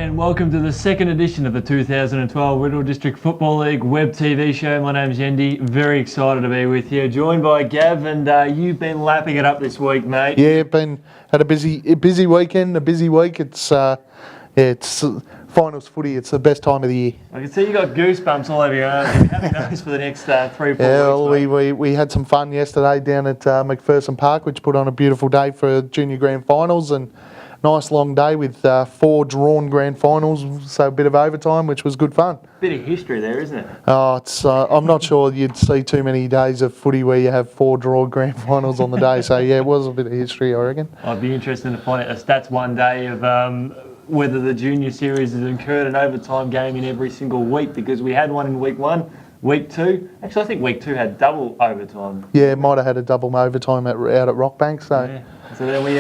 and welcome to the second edition of the 2012 Riddle District Football League Web TV show. My name's Yendi, very excited to be with you. Joined by Gav, and you've been lapping it up this week, mate. Yeah, had a busy weekend, a busy week. It's finals footy. It's the best time of the year. I can see you got goosebumps all over your arms. You're having those for the next 3-4 weeks. Well, we had some fun yesterday down at McPherson Park, which put on a beautiful day for junior grand finals, and nice long day with 4 drawn grand finals, so a bit of overtime, which was good fun. Bit of history there, isn't it? Oh, it's I'm not sure you'd see too many days of footy where you have 4 drawn grand finals on the day. So yeah, it was a bit of history, I reckon. I'd be interested to find out the stats one day of whether the junior series has incurred an overtime game in every single week, because we had one in week 1. Week 2, actually I think week 2 had double overtime. Yeah, might have had a double overtime out at Rockbank. So. Yeah. So then we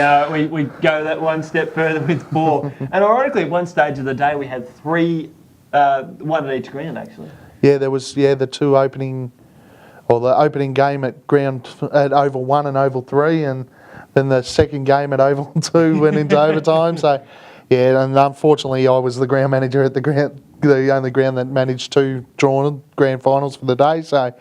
go that one step further with 4. And ironically, at one stage of the day, we had 3, one at each ground, actually. Yeah, there was the opening game at Oval 1 and Oval 3, and then the second game at Oval 2 went into overtime. So, yeah, and unfortunately, I was the ground manager at the only ground that managed 2 drawn grand finals for the day. So.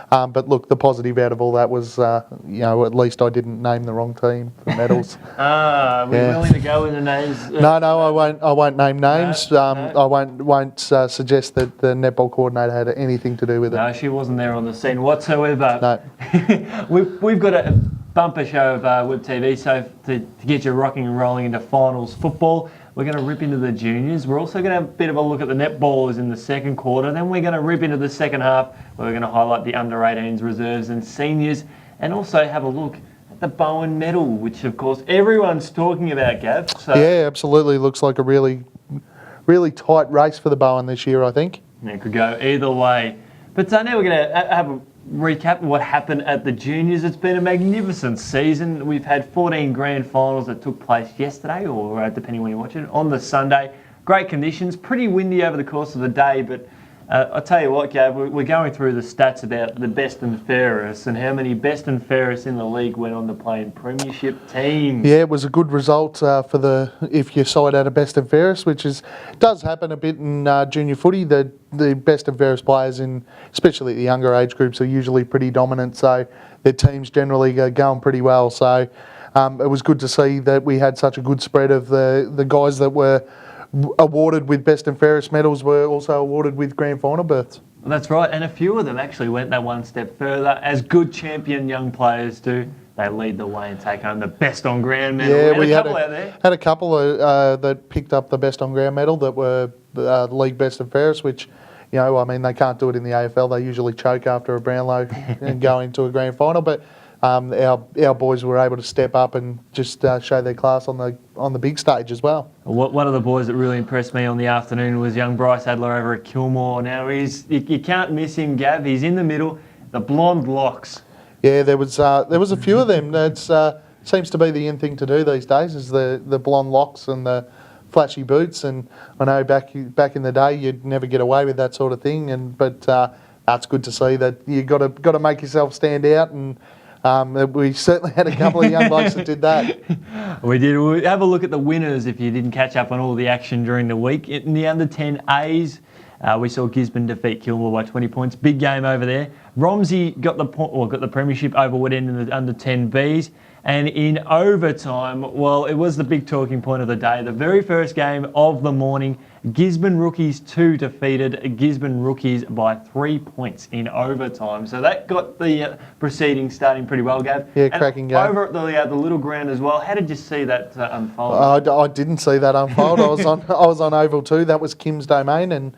But look, the positive out of all that was, at least I didn't name the wrong team for medals. We're willing to go with the names. No, I won't. I won't name names. No. I won't suggest that the netball coordinator had anything to do with it. No, she wasn't there on the scene whatsoever. No. We've got a bumper show of Web TV, so to get you rocking and rolling into finals football. We're going to rip into the juniors. We're also going to have a bit of a look at the netballers in the second quarter. Then we're going to rip into the second half, where we're going to highlight the under-18s, reserves and seniors, and also have a look at the Bowen medal, which of course everyone's talking about, Gav. So yeah, absolutely. Looks like a really, really tight race for the Bowen this year, I think. It could go either way. But now we're going to have a recap of what happened at the juniors. It's been a magnificent season. We've had 14 grand finals that took place yesterday, or depending when you watch it, on the Sunday. Great conditions, pretty windy over the course of the day, but I'll tell you what, Gav, we're going through the stats about the best and fairest and how many best and fairest in the league went on to play in premiership teams. Yeah, it was a good result if your side had a best and fairest, which does happen a bit in junior footy. The best and fairest players, especially the younger age groups, are usually pretty dominant, so their teams generally go going pretty well. So it was good to see that we had such a good spread of the guys that were awarded with best and fairest medals were also awarded with grand final berths. That's right, and a few of them actually went that one step further. As good champion young players do, they lead the way and take home the best on ground medal. Yeah, we had a couple out there. Had a couple that picked up the best on ground medal that were league best and fairest, which, they can't do it in the AFL. They usually choke after a Brownlow and go into a grand final, but our boys were able to step up and just show their class on the big stage as well. One of the boys that really impressed me on the afternoon was young Bryce Adler over at Kilmore. Now you can't miss him, Gav. He's in the middle, the blonde locks. Yeah, there was a few of them. That seems to be the in thing to do these days, is the blonde locks and the flashy boots. And I know back in the day you'd never get away with that sort of thing. But that's good to see that you got to make yourself stand out. And we certainly had a couple of young blokes that did that. We did. We'll have a look at the winners if you didn't catch up on all the action during the week. In the under-10As, we saw Gisborne defeat Kilmore by 20 points. Big game over there. Romsey got the premiership over Woodend in the under-10Bs. And in overtime, well, it was the big talking point of the day. The very first game of the morning, Gisborne Rookies 2 defeated Gisborne Rookies by 3 points in overtime. So that got the proceedings starting pretty well, Gav. Yeah, cracking game. Over at the little ground as well. How did you see that unfold? I didn't see that unfold. I was on Oval 2. That was Kim's domain, and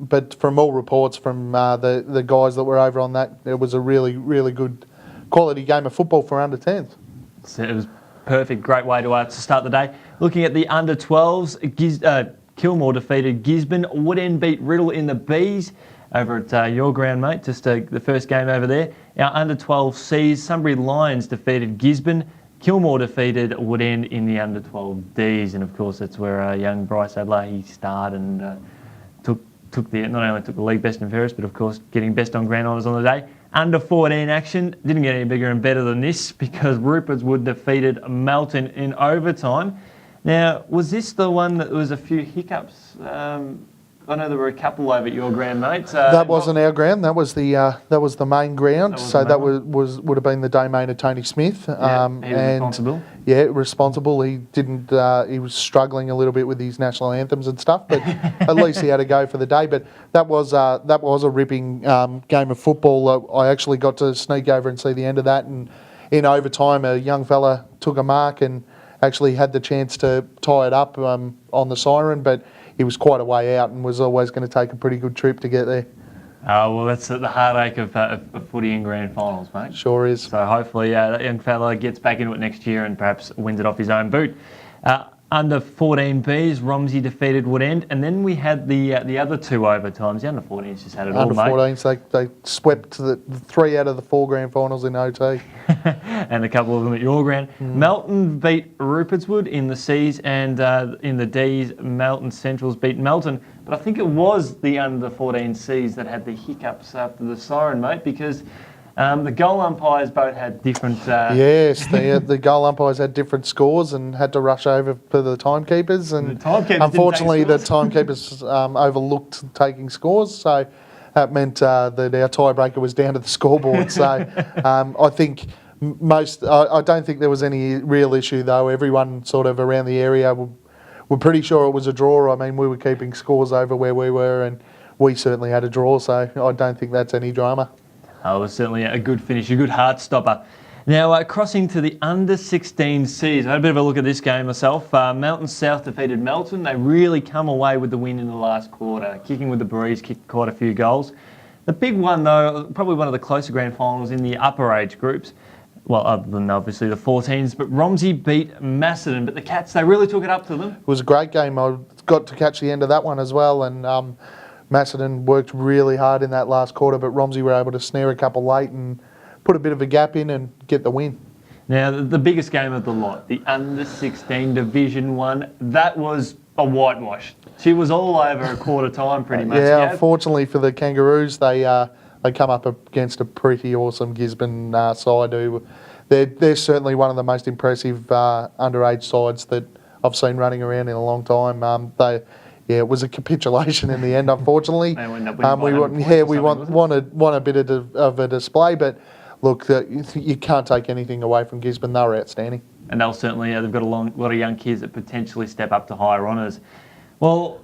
but from all reports from the guys that were over on that, it was a really, really good quality game of football for under-10s. So it was perfect, great way to start the day. Looking at the under-12s, Kilmore defeated Gisborne. Woodend beat Riddle in the Bs over at your ground, mate. Just the first game over there. Our under-12Cs, Sunbury Lions defeated Gisborne. Kilmore defeated Woodend in the under-12Ds, and of course that's where young Bryce Adler, he starred and not only took the league best and fairest, but of course getting best on grand honours on the day. Under 14 action didn't get any bigger and better than this, because Rupert's Wood defeated Melton in overtime. Now, was this the one that was a few hiccups? I know there were a couple over at your ground, mate. That wasn't our ground. That was the main ground. So that would have been the domain of Tony Smith. Yeah, he was responsible. Yeah, responsible. He didn't. He was struggling a little bit with his national anthems and stuff, but at least he had a go for the day. But that was a ripping game of football. I actually got to sneak over and see the end of that, and in overtime, a young fella took a mark and actually had the chance to tie it up on the siren, but he was quite a way out and was always going to take a pretty good trip to get there. Oh, well, that's the heartache of footy in grand finals, mate. Sure is. So hopefully that young fella gets back into it next year and perhaps wins it off his own boot. Under 14Bs, Romsey defeated Woodend, and then we had the other two overtimes. The under 14s just had it all, mate. Under 14s, they swept the 3 out of the 4 grand finals in OT. And a couple of them at your ground. Melton beat Rupertswood in the Cs, and in the Ds, Melton Centrals beat Melton. But I think it was the under 14 Cs that had the hiccups after the siren, mate, because the goal umpires both had different... Yes, the goal umpires had different scores and had to rush over for the timekeepers. And unfortunately, the timekeepers overlooked taking scores, so that meant that our tiebreaker was down to the scoreboard. So I think I don't think there was any real issue, though. Everyone sort of around the area were pretty sure it was a draw. I mean, we were keeping scores over where we were, and we certainly had a draw, so I don't think that's any drama. Oh, it was certainly a good finish, a good heart stopper. Now, crossing to the under 16 Cs, I had a bit of a look at this game myself. Melton South defeated Melton. They really come away with the win in the last quarter, kicking with the breeze, kicked quite a few goals. The big one, though, probably one of the closer grand finals in the upper age groups. Well, other than obviously the 14s, but Romsey beat Macedon. But the Cats, they really took it up to them. It was a great game. I got to catch the end of that one as well, and Macedon worked really hard in that last quarter, but Romsey were able to snare a couple late and put a bit of a gap in and get the win. Now, the biggest game of the lot, the under 16 Division 1, that was a whitewash. She was all over a quarter time pretty much. Yeah, unfortunately for the Kangaroos, they come up against a pretty awesome Gisborne side who they're certainly one of the most impressive underage sides that I've seen running around in a long time. It was a capitulation in the end, unfortunately. We want a bit of a display, but look, you can't take anything away from Gisborne. They were outstanding. And they'll certainly, they've got a lot of young kids that potentially step up to higher honours. Well,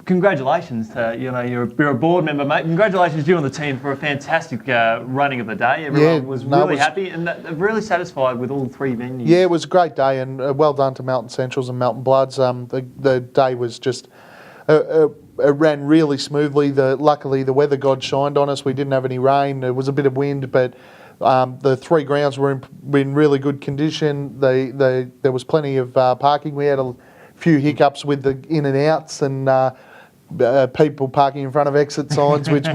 congratulations to, you're a board member, mate. Congratulations to you and the team for a fantastic running of the day. Everyone was really happy and really satisfied with all 3 venues. Yeah, it was a great day, and well done to Melton Centrals and Melton Bloods. The day was just... it ran really smoothly. Luckily, the weather god shined on us. We didn't have any rain. There was a bit of wind, but the 3 grounds were in really good condition. There was plenty of parking. We had a few hiccups with the in and outs and people parking in front of exit signs, which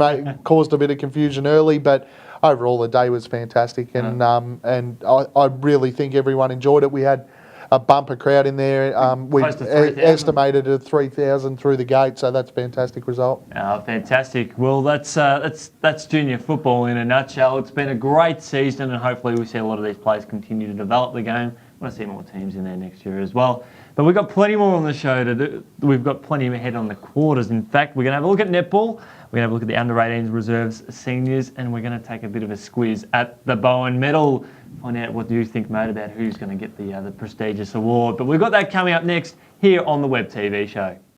caused a bit of confusion early. But overall, the day was fantastic, and I really think everyone enjoyed it. We had a bumper crowd in there. We estimated at 3,000 through the gate, so that's a fantastic result. Oh, fantastic. Well, that's junior football in a nutshell. It's been a great season, and hopefully we see a lot of these players continue to develop the game. I want to see more teams in there next year as well. But we've got plenty more on the show to do. We've got plenty ahead on the quarters. In fact, we're going to have a look at netball. We're going to have a look at the under-18s reserves seniors, and we're going to take a bit of a squiz at the Bowen Medal. Find out what you think, mate, about who's going to get the prestigious award. But we've got that coming up next here on the Web TV show.